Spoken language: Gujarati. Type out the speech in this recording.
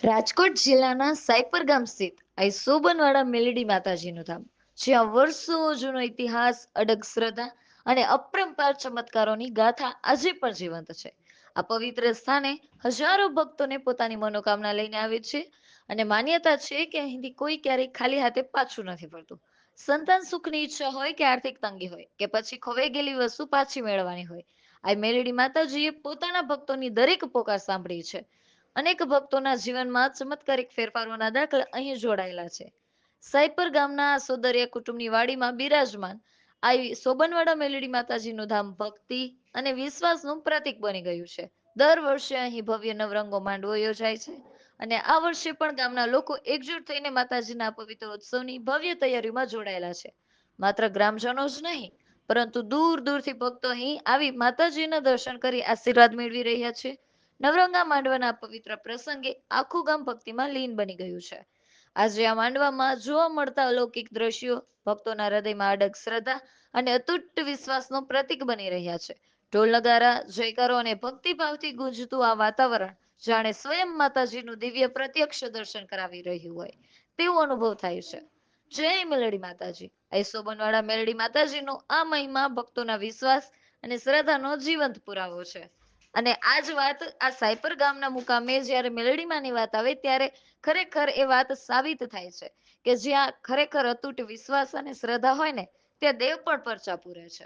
રાજકોટ જિલ્લાના સાયપર ગામ સ્થિત આ સોબનવાડા મેલડી માતાજીનું ધામ, જ્યાં વર્ષો જૂનો ઇતિહાસ, અડગ શ્રદ્ધા અને અપરંપાર ચમત્કારોની ગાથા આજે પણ જીવંત છે. આ પવિત્ર સ્થાને હજારો ભક્તોને પોતાની મનોકામના લઈને આવે છે અને માન્યતા છે કે અહીંથી કોઈ ક્યારેય ખાલી હાથે પાછું નથી ફરતું. સંતાન સુખની ઈચ્છા હોય કે આર્થિક તંગી હોય કે પછી ખોવાઈ ગયેલી વસ્તુ પાછી મેળવવાની હોય, આ મેલડી માતાજીએ પોતાના ભક્તોની દરેક પોકાર સાંભળી છે. અનેક ભક્તોના જીવનમાં ચમત્કારિક ફેરફારોના દાખલા અહીં જોડાયેલા છે. સાયપર ગામના સોદરિયા કુટુંબની વાડીમાં બિરાજમાન આવી સોબનવાડા મેલડી માતાજીનું ધામ ભક્તિ અને વિશ્વાસનું પ્રતીક બની ગયું છે. દર વર્ષે અહીં ભવ્ય નવરંગો માંડવો યોજાય છે અને આ વર્ષે પણ ગામના લોકો એકજૂટ થઈને માતાજીના પવિત્ર ઉત્સવની ભવ્ય તૈયારીમાં જોડાયેલા છે. માત્ર ગ્રામજનો જ નહીં, પરંતુ દૂર દૂરથી ભક્તો અહીં આવી માતાજીના દર્શન કરી આશીર્વાદ મેળવી રહ્યા છે. નવરંગા માંડવાના પવિત્ર પ્રસંગે આખું ગામ ભક્તિમાં લીન બની ગયું છે. આજે આ માંડવામાં જોવા મળતા અલૌકિક દ્રશ્યો ભક્તોના હૃદયમાં અડગ શ્રદ્ધા અને અતૂટ વિશ્વાસનો પ્રતીક બની રહ્યા છે. ઢોલ નગારા, જયકારો અને ભક્તિભાવથી ગુંજતું આ વાતાવરણ જાણે સ્વયં માતાજીનું દિવ્ય પ્રત્યક્ષ દર્શન કરાવી રહ્યું હોય તેવો અનુભવ થાય છે. જય મેલડી માતાજી. આઈસો બનવાડા મેલડી માતાજીનો આ મહિમા ભક્તોના વિશ્વાસ અને શ્રદ્ધાનો જીવંત પુરાવો છે. અને આ જ વાત આ સાયપર ગામના મુકામે જ્યારે મેલડીમાંની વાત આવે ત્યારે ખરેખર એ વાત સાબિત થાય છે કે જ્યાં ખરેખર અતૂટ વિશ્વાસ અને શ્રદ્ધા હોય ને ત્યાં દેવ પણ પરચા પૂરે છે.